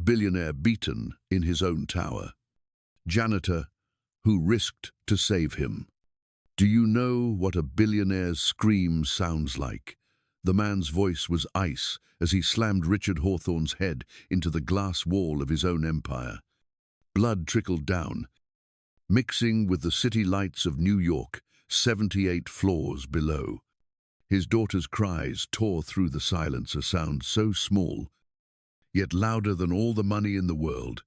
Billionaire beaten in his own tower. Janitor who risked to save him. Do you know what a billionaire's scream sounds like? The man's voice was ice as he slammed Richard Hawthorne's head into the glass wall of his own empire. Blood trickled down, mixing with the city lights of New York, 78 floors below. His daughter's cries tore through the silence, a sound so small, yet louder than all the money in the world.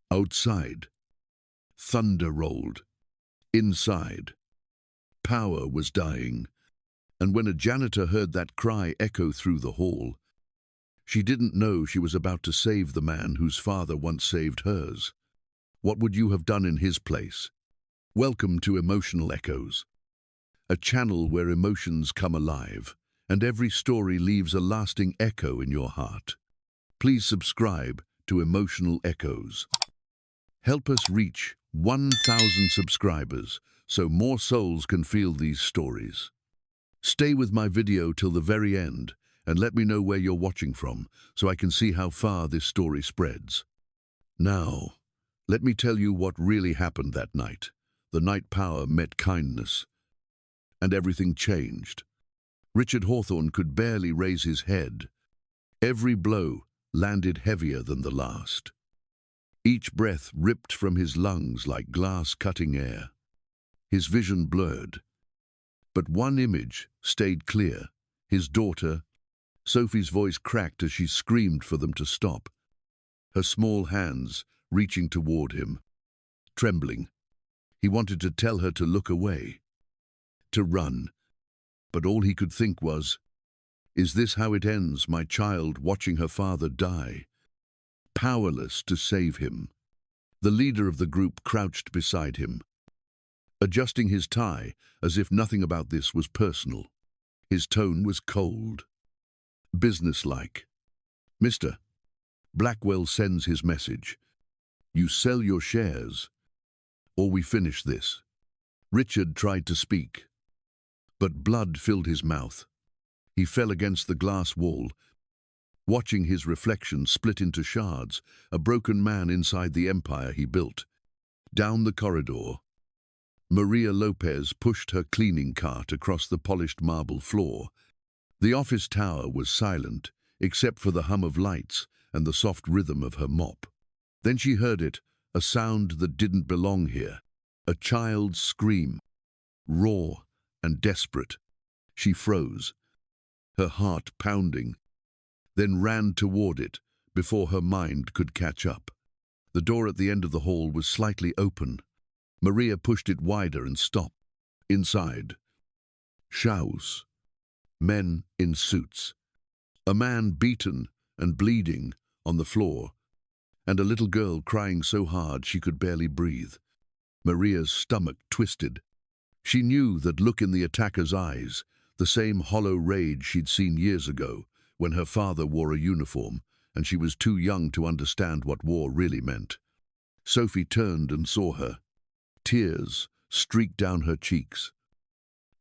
Outside, thunder rolled. Inside, power was dying. And when a janitor heard that cry echo through the hall, she didn't know she was about to save the man whose father once saved hers. What would you have done in his place? Welcome to Emotional Echoes, a channel where emotions come alive, and every story leaves a lasting echo in your heart. Please subscribe to Emotional Echoes. Help us reach 1,000 subscribers so more souls can feel these stories. Stay with my video till the very end and let me know where you're watching from so I can see how far this story spreads. Now, let me tell you what really happened that night. The night power met kindness, and everything changed. Richard Hawthorne could barely raise his head. Every blow landed heavier than the last. Each breath ripped from his lungs like glass cutting air. His vision blurred. But one image stayed clear. His daughter. Sophie's voice cracked as she screamed for them to stop. Her small hands reaching toward him, trembling. He wanted to tell her to look away, to run. But all he could think was, is this how it ends, my child watching her father die? Powerless to save him. The leader of the group crouched beside him, adjusting his tie as if nothing about this was personal. His tone was cold, businesslike. Mr. Blackwell sends his message. You sell your shares, or we finish this. Richard tried to speak, but blood filled his mouth. He fell against the glass wall, watching his reflection split into shards, a broken man inside the empire he built. Down the corridor, Maria Lopez pushed her cleaning cart across the polished marble floor. The office tower was silent, except for the hum of lights and the soft rhythm of her mop. Then she heard it, a sound that didn't belong here, a child's scream, raw and desperate. She froze, her heart pounding, then ran toward it before her mind could catch up. The door at the end of the hall was slightly open. Maria pushed it wider and stopped. Inside, shouts, men in suits, a man beaten and bleeding on the floor, and a little girl crying so hard she could barely breathe. Maria's stomach twisted. She knew that look in the attacker's eyes, the same hollow rage she'd seen years ago when her father wore a uniform and she was too young to understand what war really meant. Sophie turned and saw her. Tears streaked down her cheeks.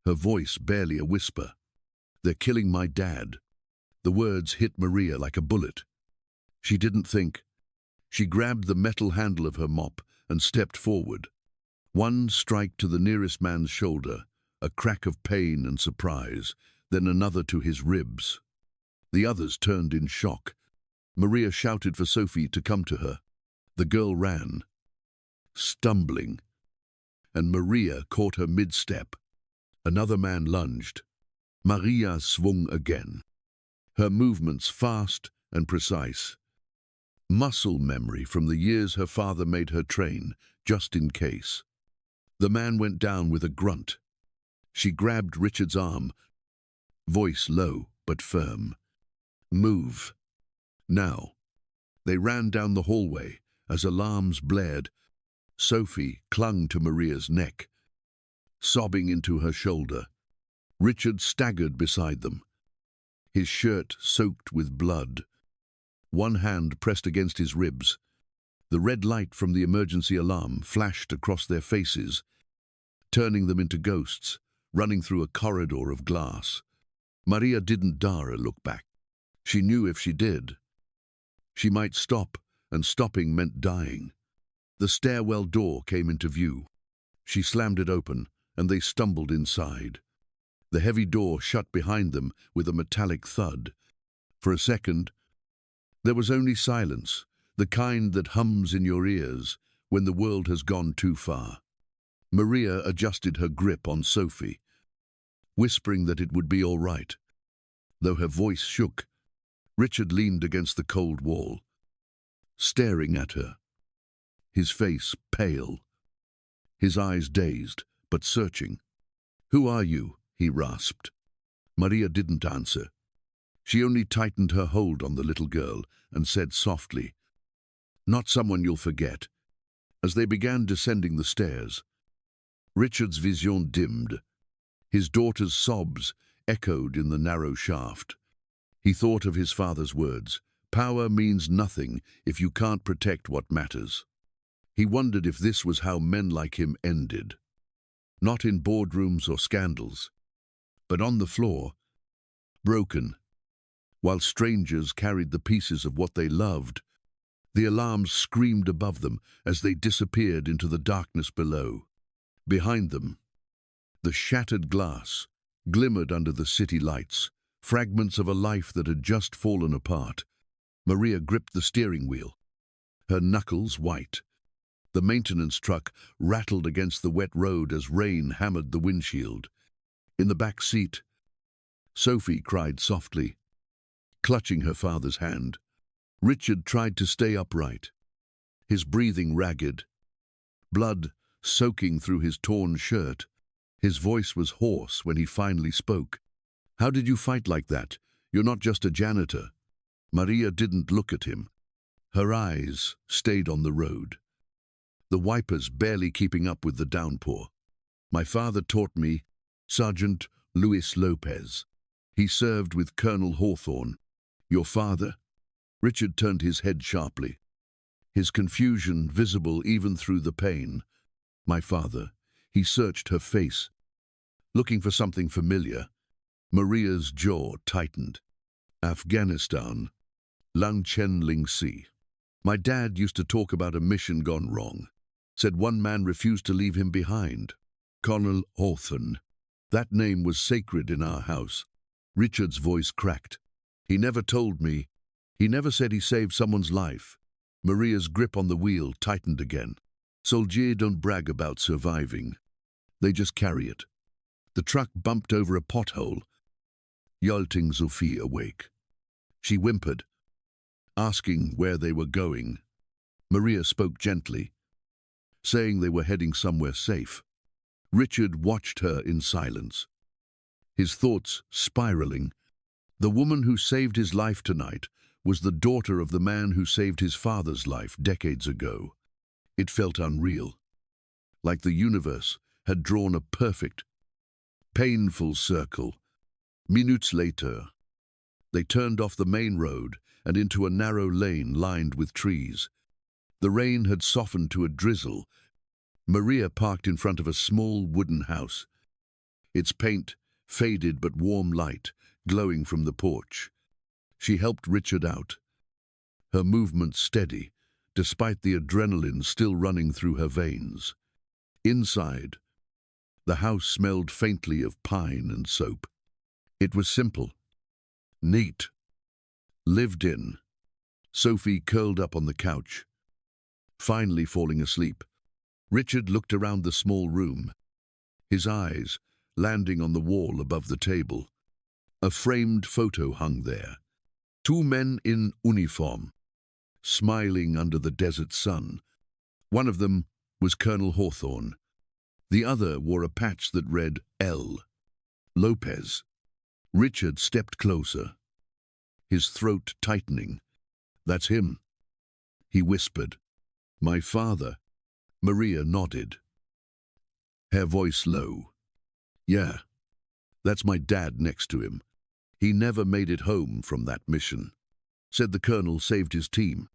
Her voice barely a whisper. They're killing my dad. The words hit Maria like a bullet. She didn't think. She grabbed the metal handle of her mop and stepped forward. One strike to the nearest man's shoulder, a crack of pain and surprise, then another to his ribs. The others turned in shock. Maria shouted for Sophie to come to her. The girl ran, stumbling, and Maria caught her mid-step. Another man lunged. Maria swung again, her movements fast and precise. Muscle memory from the years her father made her train, just in case. The man went down with a grunt. She grabbed Richard's arm, voice low but firm. Move. Now. They ran down the hallway as alarms blared. Sophie clung to Maria's neck, sobbing into her shoulder. Richard staggered beside them, his shirt soaked with blood. One hand pressed against his ribs. The red light from the emergency alarm flashed across their faces, turning them into ghosts, running through a corridor of glass. Maria didn't dare look back. She knew if she did, she might stop and stopping meant dying. The stairwell door came into view. She slammed it open, and they stumbled inside. The heavy door shut behind them with a metallic thud. For a second, there was only silence, the kind that hums in your ears when the world has gone too far. Maria adjusted her grip on Sophie, whispering that it would be all right. Though her voice shook, Richard leaned against the cold wall, staring at her, his face pale, his eyes dazed but searching. "Who are you?" he rasped. Maria didn't answer. She only tightened her hold on the little girl and said softly, "Not someone you'll forget." As they began descending the stairs, Richard's vision dimmed. His daughter's sobs echoed in the narrow shaft. He thought of his father's words, "Power means nothing if you can't protect what matters." He wondered if this was how men like him ended. Not in boardrooms or scandals, but on the floor, broken, while strangers carried the pieces of what they loved. The alarms screamed above them as they disappeared into the darkness below. Behind them, the shattered glass glimmered under the city lights, fragments of a life that had just fallen apart. Maria gripped the steering wheel, her knuckles white. The maintenance truck rattled against the wet road as rain hammered the windshield. In the back seat, Sophie cried softly, clutching her father's hand. Richard tried to stay upright, his breathing ragged, blood soaking through his torn shirt. His voice was hoarse when he finally spoke. "How did you fight like that? You're not just a janitor." Maria didn't look at him. Her eyes stayed on the road, the wipers barely keeping up with the downpour. "My father taught me, Sergeant Luis Lopez. He served with Colonel Hawthorne." "Your father?" Richard turned his head sharply, his confusion visible even through the pain. "My father." He searched her face, looking for something familiar. Maria's jaw tightened. "Afghanistan, Lang Chen Ling Si. My dad used to talk about a mission gone wrong. Said one man refused to leave him behind. Colonel Hawthorne. That name was sacred in our house." Richard's voice cracked. "He never told me. He never said he saved someone's life." Maria's grip on the wheel tightened again. "Soldiers don't brag about surviving. They just carry it." The truck bumped over a pothole, jolting Sophie awake. She whimpered, asking where they were going. Maria spoke gently, saying they were heading somewhere safe. Richard watched her in silence, his thoughts spiraling. The woman who saved his life tonight was the daughter of the man who saved his father's life decades ago. It felt unreal, like the universe had drawn a perfect, painful circle. Minutes later, they turned off the main road and into a narrow lane lined with trees. The rain had softened to a drizzle. Maria parked in front of a small wooden house, its paint faded but warm light glowing from the porch. She helped Richard out, her movements steady, despite the adrenaline still running through her veins. Inside, the house smelled faintly of pine and soap. It was simple, neat, lived in. Sophie curled up on the couch, finally falling asleep. Richard looked around the small room, his eyes landing on the wall above the table. A framed photo hung there. Two men in uniform, smiling under the desert sun. One of them was Colonel Hawthorne. The other wore a patch that read L. Lopez. Richard stepped closer, his throat tightening. "That's him," he whispered. "My father." Maria nodded, her voice low. "Yeah, that's my dad next to him. He never made it home from that mission. Said the colonel saved his team,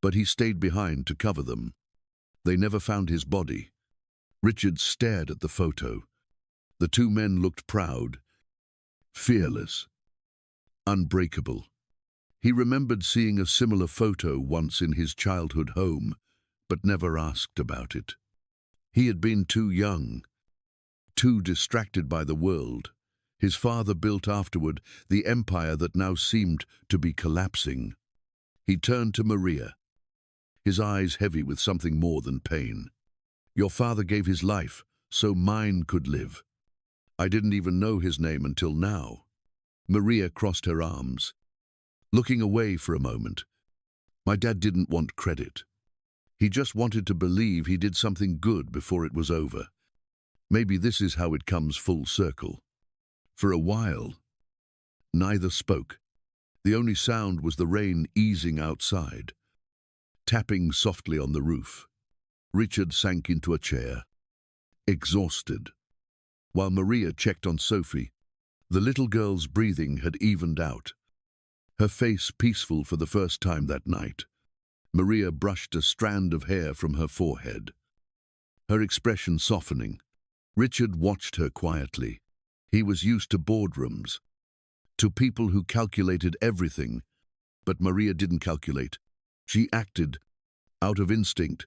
but he stayed behind to cover them. They never found his body." Richard stared at the photo. The two men looked proud, fearless, unbreakable. He remembered seeing a similar photo once in his childhood home, but never asked about it. He had been too young, too distracted by the world. His father built afterward the empire that now seemed to be collapsing. He turned to Maria, his eyes heavy with something more than pain. "Your father gave his life so mine could live. I didn't even know his name until now." Maria crossed her arms, looking away for a moment. "My dad didn't want credit. He just wanted to believe he did something good before it was over. Maybe this is how it comes full circle." For a while, neither spoke. The only sound was the rain easing outside, tapping softly on the roof. Richard sank into a chair, exhausted, while Maria checked on Sophie. The little girl's breathing had evened out, her face peaceful for the first time that night. Maria brushed a strand of hair from her forehead, her expression softening. Richard watched her quietly. He was used to boardrooms, to people who calculated everything, but Maria didn't calculate. She acted, out of instinct,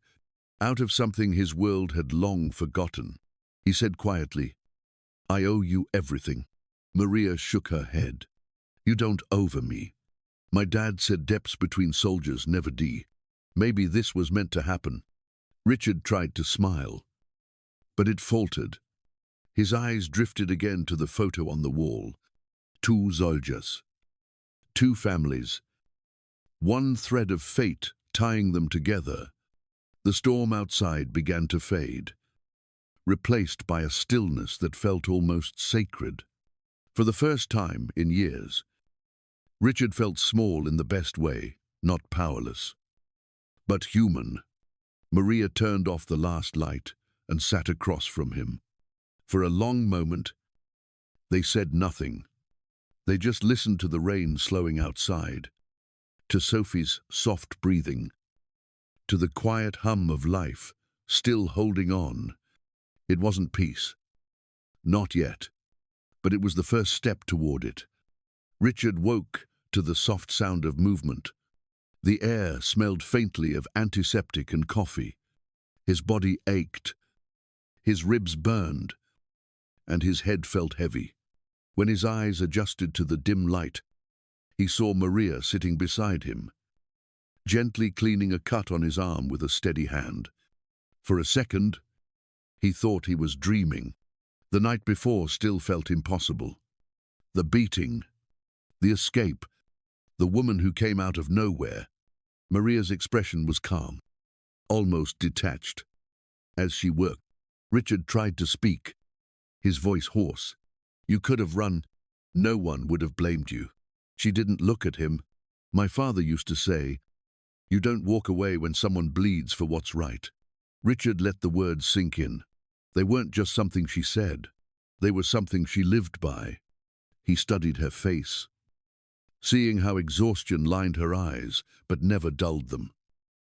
out of something his world had long forgotten. He said quietly, "I owe you everything." Maria shook her head. "You don't owe me. My dad said depths between soldiers never die. Maybe this was meant to happen." Richard tried to smile, but it faltered. His eyes drifted again to the photo on the wall. Two soldiers, two families, one thread of fate tying them together. The storm outside began to fade, replaced by a stillness that felt almost sacred. For the first time in years, Richard felt small in the best way, not powerless, but human. Maria turned off the last light and sat across from him. For a long moment, they said nothing. They just listened to the rain slowing outside, to Sophie's soft breathing, to the quiet hum of life still holding on. It wasn't peace. Not yet. But it was the first step toward it. Richard woke to the soft sound of movement. The air smelled faintly of antiseptic and coffee. His body ached. His ribs burned, and his head felt heavy. When his eyes adjusted to the dim light, he saw Maria sitting beside him, gently cleaning a cut on his arm with a steady hand. For a second, he thought he was dreaming. The night before still felt impossible. The beating, the escape, the woman who came out of nowhere. Maria's expression was calm, almost detached. As she worked, Richard tried to speak, his voice hoarse. "You could have run. No one would have blamed you." She didn't look at him. "My father used to say, you don't walk away when someone bleeds for what's right." Richard let the words sink in. They weren't just something she said. They were something she lived by. He studied her face, seeing how exhaustion lined her eyes, but never dulled them.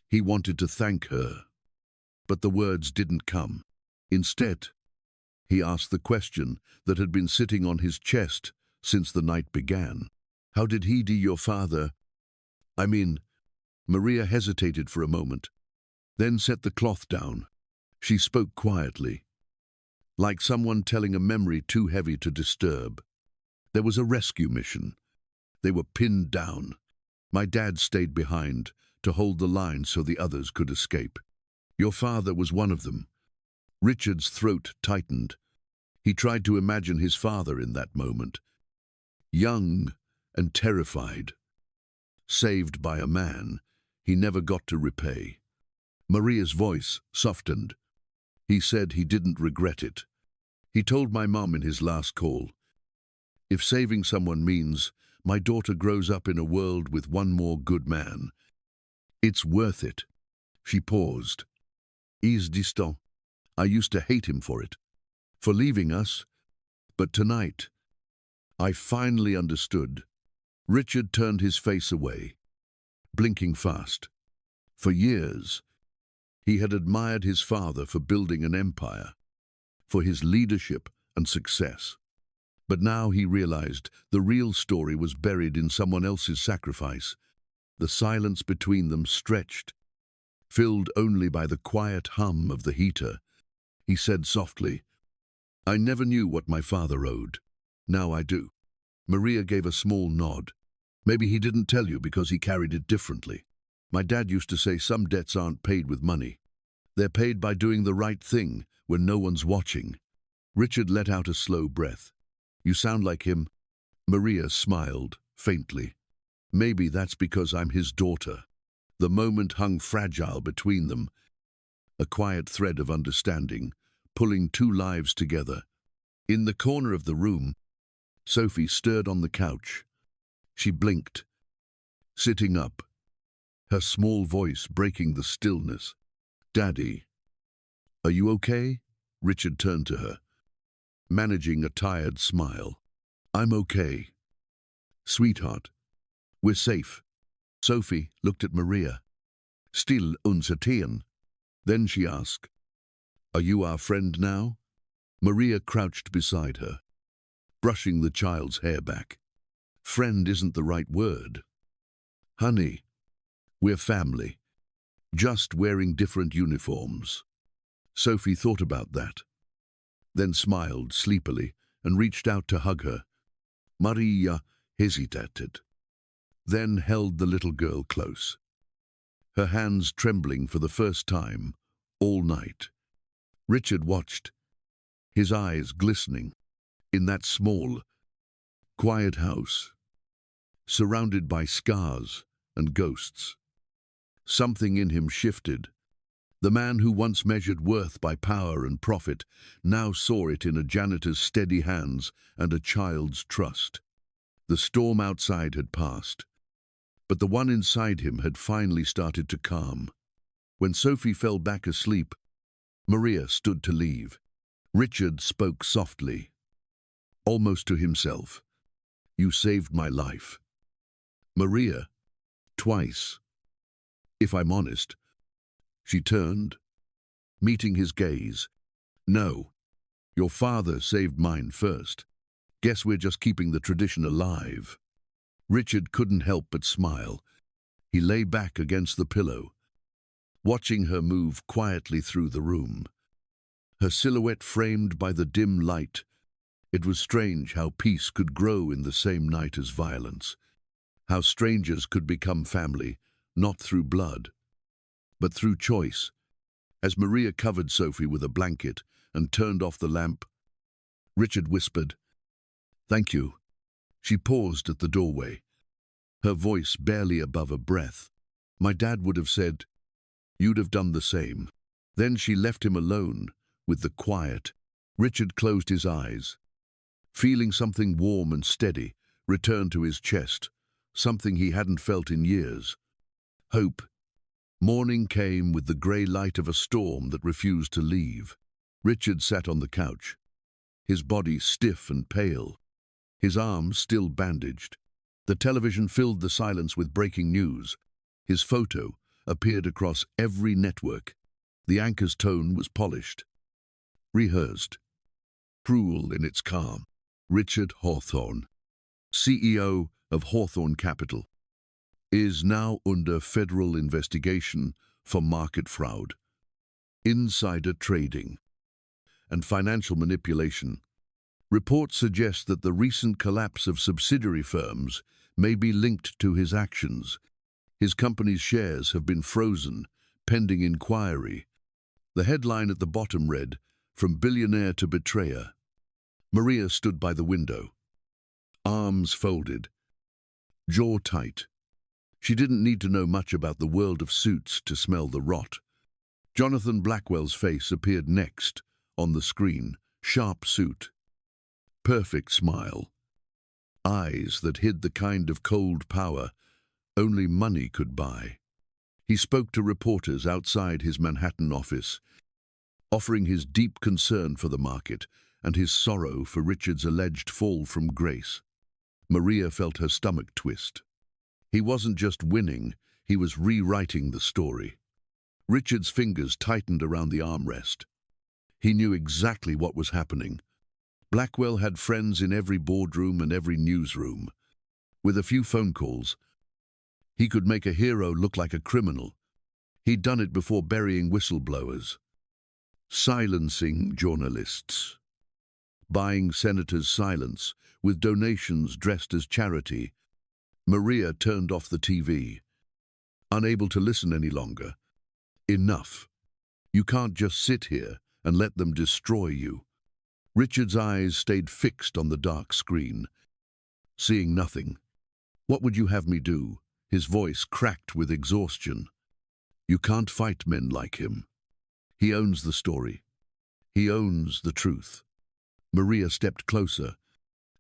He wanted to thank her, but the words didn't come. Instead, he asked the question that had been sitting on his chest since the night began. "How did he do your father? I mean..." Maria hesitated for a moment, then set the cloth down. She spoke quietly, like someone telling a memory too heavy to disturb. "There was a rescue mission. They were pinned down. My dad stayed behind to hold the line so the others could escape. Your father was one of them." Richard's throat tightened. He tried to imagine his father in that moment, young and terrified, saved by a man he never got to repay. Maria's voice softened. "He said he didn't regret it. He told my mom in his last call, if saving someone means my daughter grows up in a world with one more good man, it's worth it." She paused. "He's distant. I used to hate him for it, for leaving us. But tonight, I finally understood." Richard turned his face away, blinking fast. For years, he had admired his father for building an empire, for his leadership and success. But now he realized the real story was buried in someone else's sacrifice. The silence between them stretched, filled only by the quiet hum of the heater. He said softly, "I never knew what my father owed. Now I do." Maria gave a small nod. "Maybe he didn't tell you because he carried it differently. My dad used to say some debts aren't paid with money. They're paid by doing the right thing when no one's watching." Richard let out a slow breath. "You sound like him." Maria smiled, faintly. "Maybe that's because I'm his daughter." The moment hung fragile between them, a quiet thread of understanding, pulling two lives together. In the corner of the room, Sophie stirred on the couch. She blinked, sitting up, her small voice breaking the stillness. "Daddy, are you okay?" Richard turned to her, managing a tired smile. "I'm okay. Sweetheart, we're safe." Sophie looked at Maria. "Still uncertain." Then she asked, "Are you our friend now?" Maria crouched beside her, brushing the child's hair back. "Friend isn't the right word. Honey, we're family, just wearing different uniforms." Sophie thought about that, then smiled sleepily and reached out to hug her. Maria hesitated, then held the little girl close, her hands trembling for the first time all night. Richard watched, his eyes glistening, in that small, quiet house, surrounded by scars and ghosts. Something in him shifted. The man who once measured worth by power and profit now saw it in a janitor's steady hands and a child's trust. The storm outside had passed, but the one inside him had finally started to calm. When Sophie fell back asleep, Maria stood to leave. Richard spoke softly, almost to himself. "You saved my life, Maria, twice. If I'm honest." She turned, meeting his gaze. "No, your father saved mine first. Guess we're just keeping the tradition alive." Richard couldn't help but smile. He lay back against the pillow, watching her move quietly through the room, her silhouette framed by the dim light. It was strange how peace could grow in the same night as violence, how strangers could become family, not through blood, but through choice. As Maria covered Sophie with a blanket and turned off the lamp, Richard whispered, "Thank you." She paused at the doorway, her voice barely above a breath. "My dad would have said, you'd have done the same." Then she left him alone with the quiet. Richard closed his eyes, feeling something warm and steady return to his chest, something he hadn't felt in years. Hope. Morning came with the grey light of a storm that refused to leave. Richard sat on the couch, his body stiff and pale, his arms still bandaged. The television filled the silence with breaking news. His photo appeared across every network. The anchor's tone was polished, rehearsed, cruel in its calm. Richard Hawthorne, CEO of Hawthorne Capital, is now under federal investigation for market fraud, insider trading, and financial manipulation. Reports suggest that the recent collapse of subsidiary firms may be linked to his actions. His company's shares have been frozen, pending inquiry. The headline at the bottom read, "From Billionaire to Betrayer." Maria stood by the window, arms folded, jaw tight. She didn't need to know much about the world of suits to smell the rot. Jonathan Blackwell's face appeared next on the screen. Sharp suit, perfect smile, eyes that hid the kind of cold power only money could buy. He spoke to reporters outside his Manhattan office, offering his deep concern for the market and his sorrow for Richard's alleged fall from grace. Maria felt her stomach twist. He wasn't just winning, he was rewriting the story. Richard's fingers tightened around the armrest. He knew exactly what was happening. Blackwell had friends in every boardroom and every newsroom. With a few phone calls, he could make a hero look like a criminal. He'd done it before burying whistleblowers, silencing journalists, buying senators' silence with donations dressed as charity. Maria turned off the TV, unable to listen any longer. Enough. You can't just sit here and let them destroy you. Richard's eyes stayed fixed on the dark screen, seeing nothing. What would you have me do? His voice cracked with exhaustion. You can't fight men like him. He owns the story. He owns the truth. Maria stepped closer.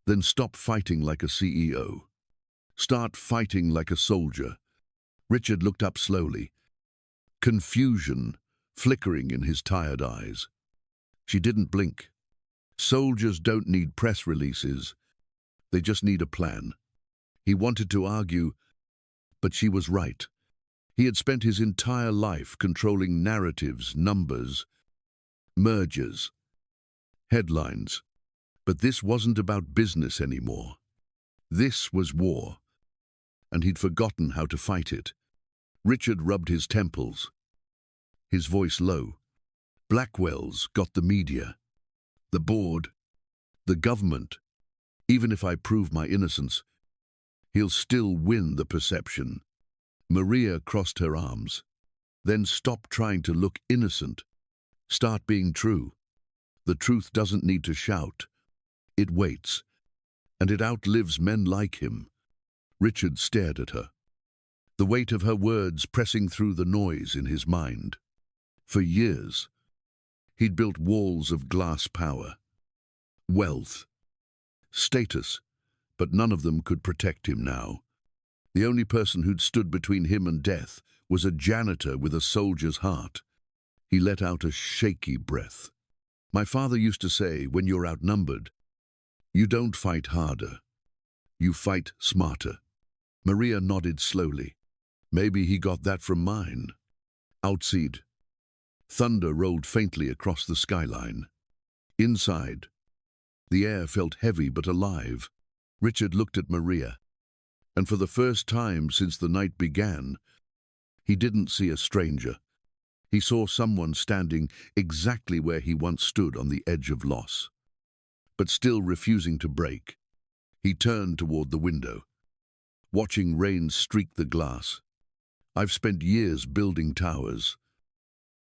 Then stop fighting like a CEO. Start fighting like a soldier. Richard looked up slowly, confusion flickering in his tired eyes. She didn't blink. Soldiers don't need press releases. They just need a plan. He wanted to argue, but she was right. He had spent his entire life controlling narratives, numbers, mergers, headlines. But this wasn't about business anymore. This was war, and he'd forgotten how to fight it. Richard rubbed his temples, his voice low. Blackwell's got the media, the board, the government. Even if I prove my innocence, he'll still win the perception. Maria crossed her arms. Then stop trying to look innocent. Start being true. The truth doesn't need to shout. It waits, and it outlives men like him. Richard stared at her, the weight of her words pressing through the noise in his mind. For years, he'd built walls of glass power, wealth, status, but none of them could protect him now. The only person who'd stood between him and death was a janitor with a soldier's heart. He let out a shaky breath. My father used to say, when you're outnumbered, you don't fight harder, you fight smarter. Maria nodded slowly. Maybe he got that from mine. Outside, thunder rolled faintly across the skyline. Inside, the air felt heavy but alive. Richard looked at Maria, and for the first time since the night began, he didn't see a stranger. He saw someone standing exactly where he once stood on the edge of loss, but still refusing to break. He turned toward the window, watching rain streak the glass. I've spent years building towers,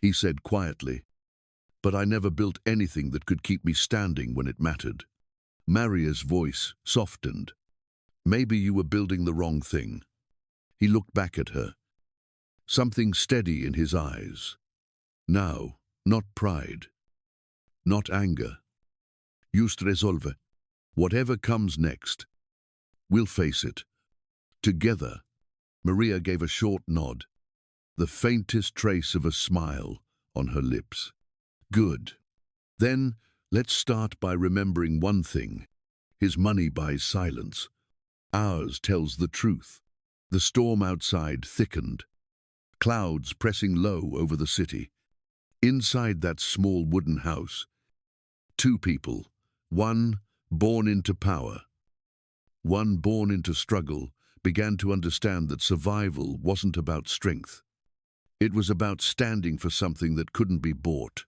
he said quietly, but I never built anything that could keep me standing when it mattered. Maria's voice softened. Maybe you were building the wrong thing. He looked back at her, something steady in his eyes. Now, not pride, not anger. Just resolve. Whatever comes next, we'll face it. Together. Maria gave a short nod, the faintest trace of a smile on her lips. Good. Then, let's start by remembering one thing. His money buys silence. Ours tells the truth. The storm outside thickened, clouds pressing low over the city. Inside that small wooden house, two people, one born into power, one born into struggle, began to understand that survival wasn't about strength. It was about standing for something that couldn't be bought.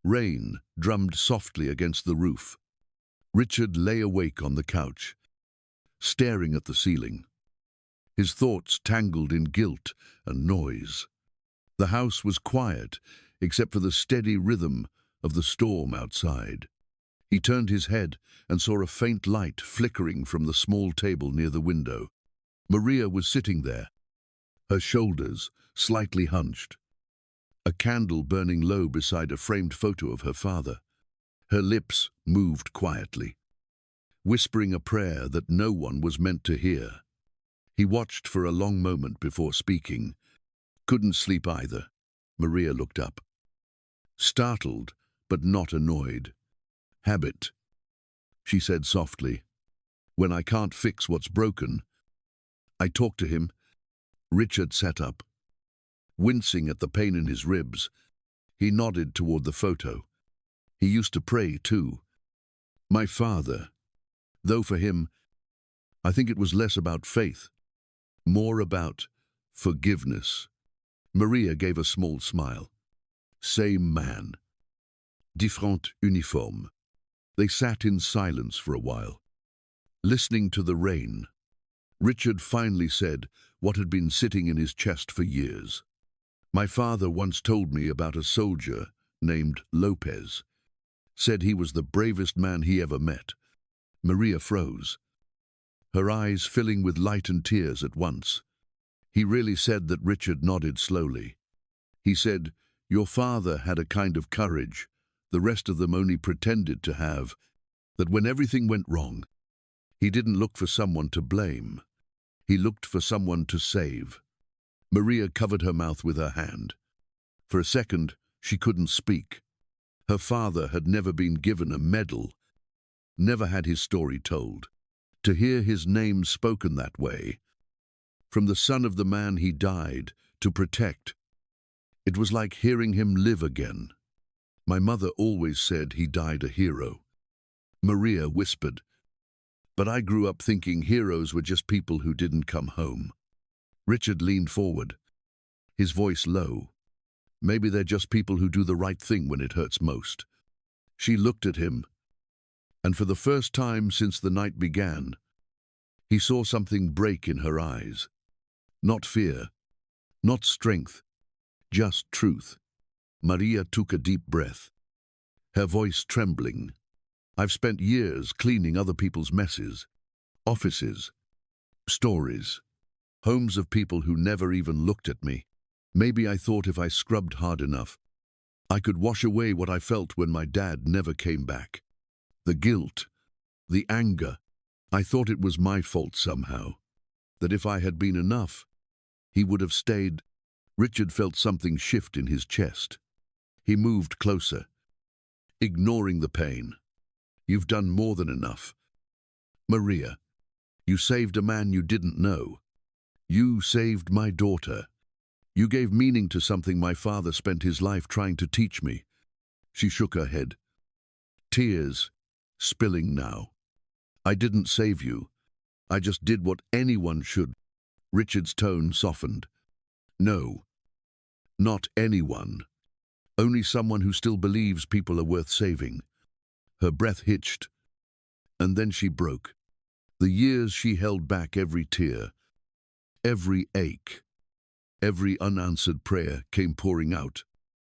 Rain drummed softly against the roof. Richard lay awake on the couch, staring at the ceiling. His thoughts tangled in guilt and noise. The house was quiet, except for the steady rhythm of the storm outside. He turned his head and saw a faint light flickering from the small table near the window. Maria was sitting there, her shoulders slightly hunched, a candle burning low beside a framed photo of her father. Her lips moved quietly, whispering a prayer that no one was meant to hear. He watched for a long moment before speaking. Couldn't sleep either. Maria looked up, startled but not annoyed. Habit, she said softly. When I can't fix what's broken, I talk to him. Richard sat up, wincing at the pain in his ribs. He nodded toward the photo. He used to pray too. My father. Though for him, I think it was less about faith, more about forgiveness. Maria gave a small smile. Same man. Différent uniforme. They sat in silence for a while, listening to the rain. Richard finally said what had been sitting in his chest for years. My father once told me about a soldier named Lopez. Said he was the bravest man he ever met. Maria froze, her eyes filling with light and tears at once. He really said that? Richard nodded slowly. He said, your father had a kind of courage the rest of them only pretended to have, that when everything went wrong, he didn't look for someone to blame. He looked for someone to save. Maria covered her mouth with her hand. For a second, she couldn't speak. Her father had never been given a medal, never had his story told. To hear his name spoken that way, from the son of the man he died to protect, it was like hearing him live again. My mother always said he died a hero. Maria whispered, but I grew up thinking heroes were just people who didn't come home. Richard leaned forward, his voice low. Maybe they're just people who do the right thing when it hurts most. She looked at him, and for the first time since the night began, he saw something break in her eyes. Not fear, not strength, just truth. Maria took a deep breath, her voice trembling. I've spent years cleaning other people's messes, offices, stories, homes of people who never even looked at me. Maybe I thought if I scrubbed hard enough, I could wash away what I felt when my dad never came back. The guilt, the anger. I thought it was my fault somehow, that if I had been enough, he would have stayed. Richard felt something shift in his chest. He moved closer, ignoring the pain. You've done more than enough. Maria, you saved a man you didn't know. You saved my daughter. You gave meaning to something my father spent his life trying to teach me. She shook her head, tears spilling now. I didn't save you. I just did what anyone should. Richard's tone softened. No, not anyone. Only someone who still believes people are worth saving. Her breath hitched, and then she broke. The years she held back every tear, every ache, every unanswered prayer came pouring out.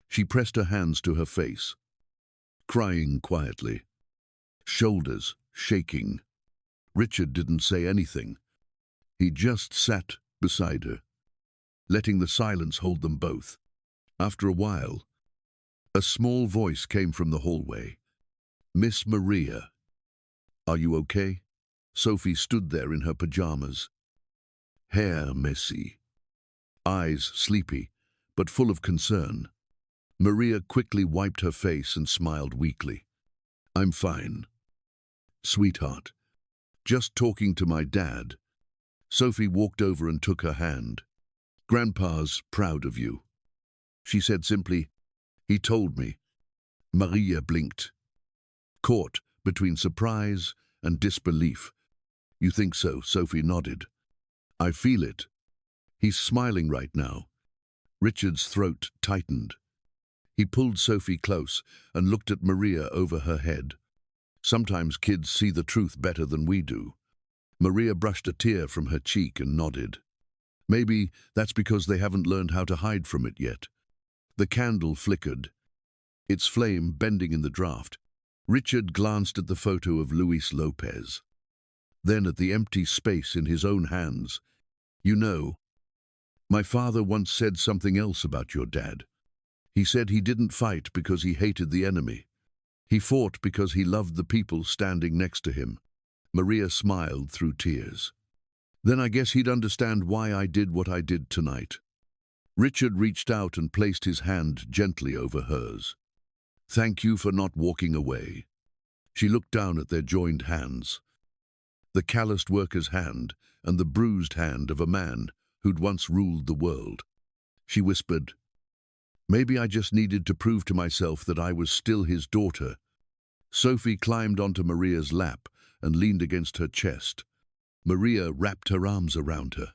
She pressed her hands to her face, crying quietly, shoulders shaking. Richard didn't say anything. He just sat beside her, letting the silence hold them both. After a while, a small voice came from the hallway. Miss Maria, are you okay? Sophie stood there in her pajamas, hair messy, eyes sleepy, but full of concern. Maria quickly wiped her face and smiled weakly. I'm fine, sweetheart. Just talking to my dad. Sophie walked over and took her hand. Grandpa's proud of you. She said simply, he told me. Maria blinked, caught between surprise and disbelief. You think so? Sophie nodded. I feel it. He's smiling right now. Richard's throat tightened. He pulled Sophie close and looked at Maria over her head. Sometimes kids see the truth better than we do. Maria brushed a tear from her cheek and nodded. Maybe that's because they haven't learned how to hide from it yet. The candle flickered, its flame bending in the draught. Richard glanced at the photo of Luis Lopez, then at the empty space in his own hands. You know, my father once said something else about your dad. He said he didn't fight because he hated the enemy. He fought because he loved the people standing next to him. Maria smiled through tears. Then I guess he'd understand why I did what I did tonight. Richard reached out and placed his hand gently over hers. Thank you for not walking away. She looked down at their joined hands, the calloused worker's hand and the bruised hand of a man who'd once ruled the world. She whispered, maybe I just needed to prove to myself that I was still his daughter. Sophie climbed onto Maria's lap and leaned against her chest. Maria wrapped her arms around her,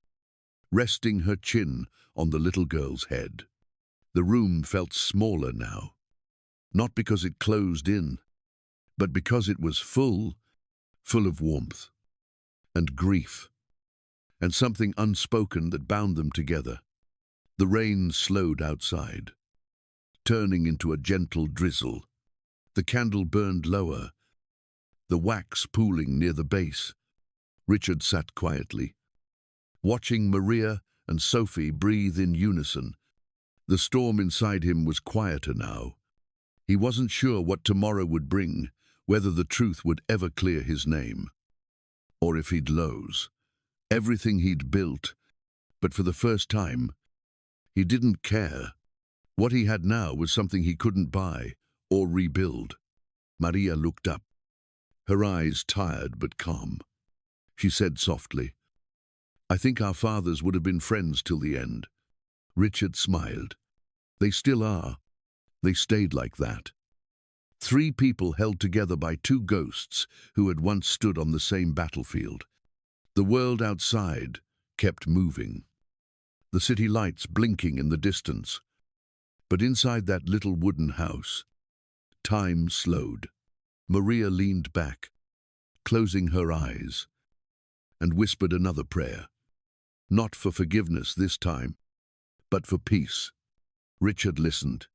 resting her chin on the little girl's head. The room felt smaller now, not because it closed in, but because it was full of warmth and grief, and something unspoken that bound them together. The rain slowed outside, turning into a gentle drizzle. The candle burned lower, the wax pooling near the base. Richard sat quietly, watching Maria and Sophie breathe in unison. The storm inside him was quieter now. He wasn't sure what tomorrow would bring, whether the truth would ever clear his name, or if he'd lose everything he'd built. But for the first time, he didn't care. What he had now was something he couldn't buy or rebuild. Maria looked up, her eyes tired but calm. She said softly, "I think our fathers would have been friends till the end." Richard smiled. They still are. They stayed like that. Three people held together by two ghosts who had once stood on the same battlefield. The world outside kept moving, the city lights blinking in the distance. But inside that little wooden house, time slowed. Maria leaned back, closing her eyes, and whispered another prayer. Not for forgiveness this time, but for peace. Richard listened,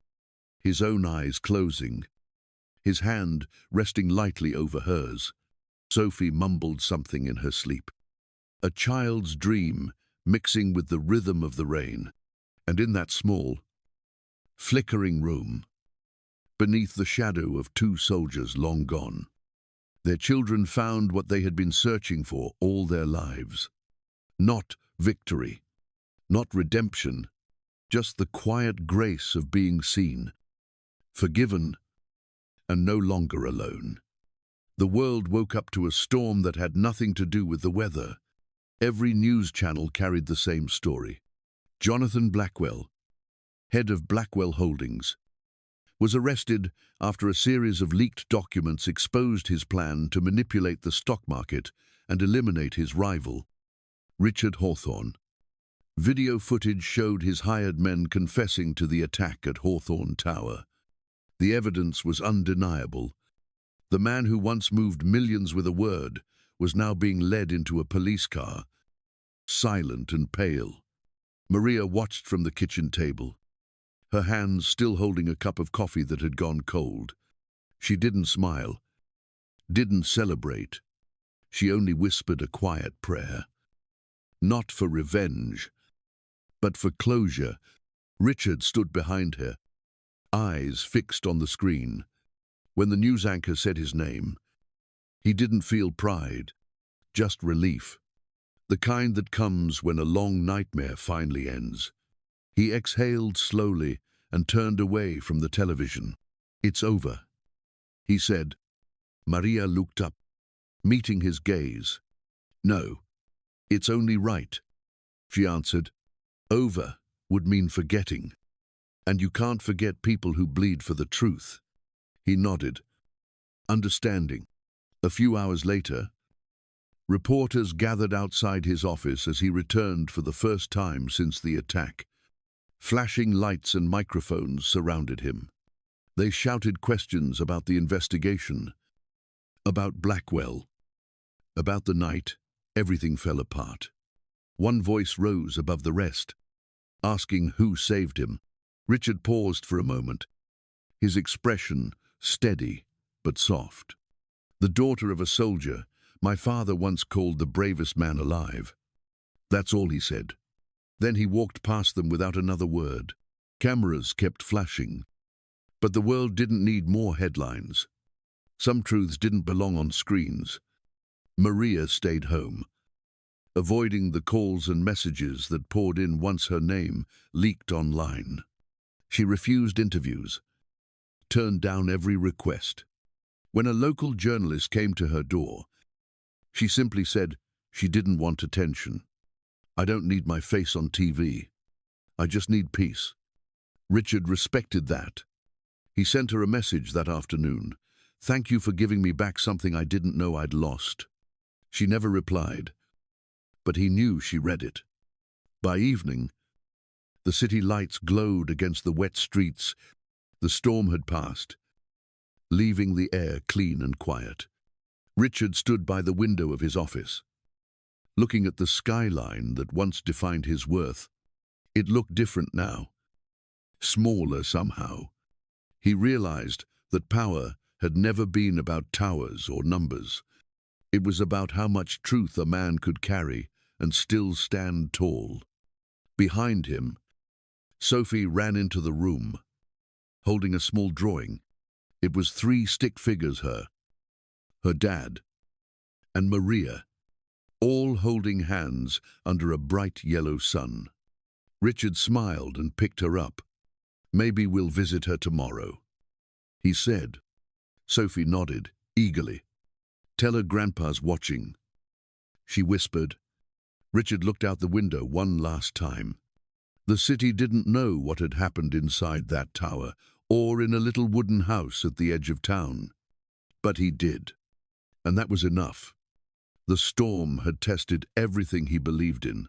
his own eyes closing, his hand resting lightly over hers. Sophie mumbled something in her sleep, a child's dream mixing with the rhythm of the rain. And in that small, flickering room, beneath the shadow of two soldiers long gone, their children found what they had been searching for all their lives. Not victory, not redemption, just the quiet grace of being seen, forgiven, and no longer alone. The world woke up to a storm that had nothing to do with the weather. Every news channel carried the same story. Jonathan Blackwell, head of Blackwell Holdings, was arrested after a series of leaked documents exposed his plan to manipulate the stock market and eliminate his rival, Richard Hawthorne. Video footage showed his hired men confessing to the attack at Hawthorne Tower. The evidence was undeniable. The man who once moved millions with a word was now being led into a police car, silent and pale. Maria watched from the kitchen table, her hands still holding a cup of coffee that had gone cold. She didn't smile, didn't celebrate. She only whispered a quiet prayer. Not for revenge, but for closure. Richard stood behind her, eyes fixed on the screen. When the news anchor said his name, he didn't feel pride, just relief. The kind that comes when a long nightmare finally ends. He exhaled slowly and turned away from the television. "It's over," he said. Maria looked up, meeting his gaze. "No, it's only right," she answered. "Over would mean forgetting. And you can't forget people who bleed for the truth." He nodded, understanding. A few hours later, reporters gathered outside his office as he returned for the first time since the attack. Flashing lights and microphones surrounded him. They shouted questions about the investigation, about Blackwell, about the night everything fell apart. One voice rose above the rest, asking who saved him. Richard paused for a moment, his expression steady but soft. "The daughter of a soldier my father once called the bravest man alive." That's all he said. Then he walked past them without another word. Cameras kept flashing. But the world didn't need more headlines. Some truths didn't belong on screens. Maria stayed home, avoiding the calls and messages that poured in once her name leaked online. She refused interviews, turned down every request. When a local journalist came to her door, she simply said she didn't want attention. "I don't need my face on TV. I just need peace." Richard respected that. He sent her a message that afternoon, "Thank you for giving me back something I didn't know I'd lost." She never replied, but he knew she read it. By evening, the city lights glowed against the wet streets. The storm had passed, leaving the air clean and quiet. Richard stood by the window of his office, looking at the skyline that once defined his worth. It looked different now, smaller somehow. He realized that power had never been about towers or numbers. It was about how much truth a man could carry and still stand tall. Behind him, Sophie ran into the room, holding a small drawing. It was 3 stick figures, her dad, and Maria, all holding hands under a bright yellow sun. Richard smiled and picked her up. "Maybe we'll visit her tomorrow," he said. Sophie nodded, eagerly. "Tell her Grandpa's watching," she whispered. Richard looked out the window one last time. The city didn't know what had happened inside that tower, or in a little wooden house at the edge of town. But he did, and that was enough. The storm had tested everything he believed in.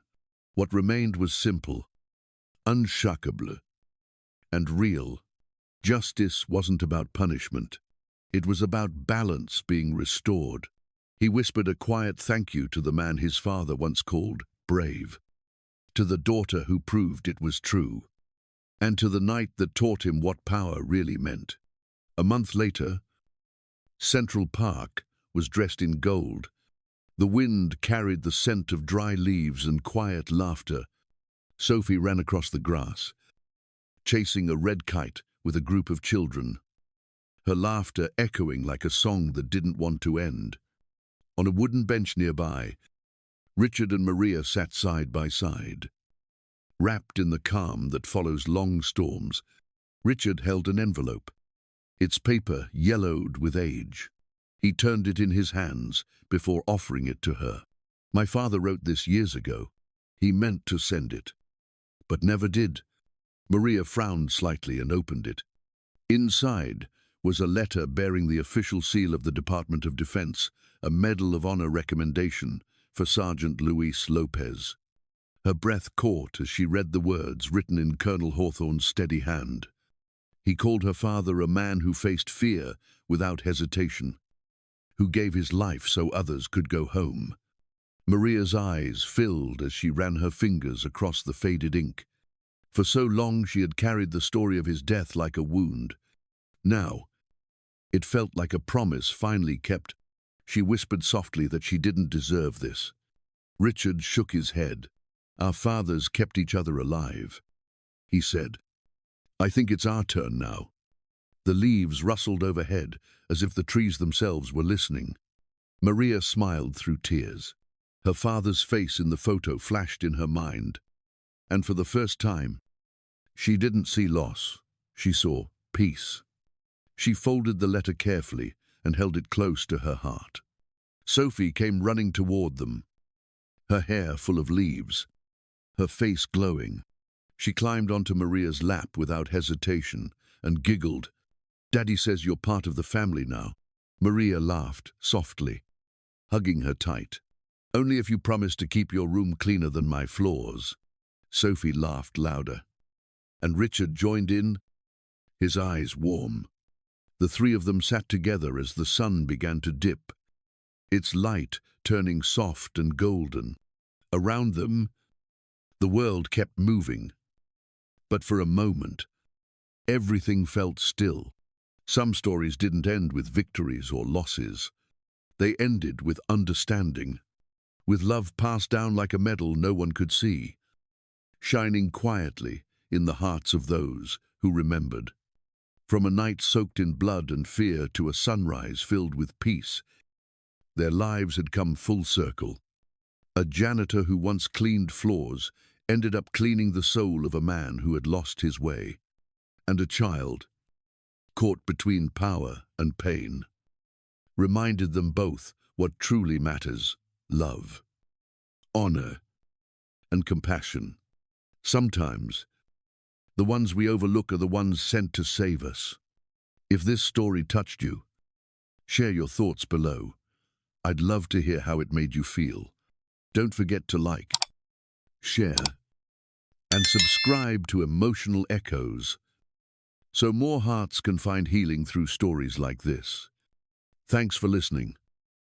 What remained was simple, unshackable, and real. Justice wasn't about punishment. It was about balance being restored. He whispered a quiet thank you to the man his father once called brave, to the daughter who proved it was true, and to the night that taught him what power really meant. A month later, Central Park was dressed in gold. The wind carried the scent of dry leaves and quiet laughter. Sophie ran across the grass, chasing a red kite with a group of children, her laughter echoing like a song that didn't want to end. On a wooden bench nearby, Richard and Maria sat side by side. Wrapped in the calm that follows long storms, Richard held an envelope, its paper yellowed with age. He turned it in his hands before offering it to her. "My father wrote this years ago. He meant to send it, but never did." Maria frowned slightly and opened it. Inside was a letter bearing the official seal of the Department of Defense, a Medal of Honor recommendation for Sergeant Luis Lopez. Her breath caught as she read the words written in Colonel Hawthorne's steady hand. He called her father a man who faced fear without hesitation, who gave his life so others could go home. Maria's eyes filled as she ran her fingers across the faded ink. For so long she had carried the story of his death like a wound. Now, it felt like a promise finally kept. She whispered softly that she didn't deserve this. Richard shook his head. "Our fathers kept each other alive," he said. "I think it's our turn now." The leaves rustled overhead as if the trees themselves were listening. Maria smiled through tears. Her father's face in the photo flashed in her mind, and for the first time, she didn't see loss. She saw peace. She folded the letter carefully and held it close to her heart. Sophie came running toward them, her hair full of leaves, her face glowing. She climbed onto Maria's lap without hesitation and giggled. "Daddy says you're part of the family now." Maria laughed softly, hugging her tight. "Only if you promise to keep your room cleaner than my floors." Sophie laughed louder, and Richard joined in, his eyes warm. The 3 of them sat together as the sun began to dip, its light turning soft and golden. Around them, the world kept moving. But for a moment, everything felt still. Some stories didn't end with victories or losses. They ended with understanding, with love passed down like a medal no one could see, shining quietly in the hearts of those who remembered. From a night soaked in blood and fear to a sunrise filled with peace, their lives had come full circle. A janitor who once cleaned floors ended up cleaning the soul of a man who had lost his way. And a child, caught between power and pain, reminded them both what truly matters: love, honor, and compassion. Sometimes, the ones we overlook are the ones sent to save us. If this story touched you, Share your thoughts below. I'd love to hear how it made you feel. Don't forget to like, share, and subscribe to Emotional Echoes so more hearts can find healing through stories like this. Thanks for listening.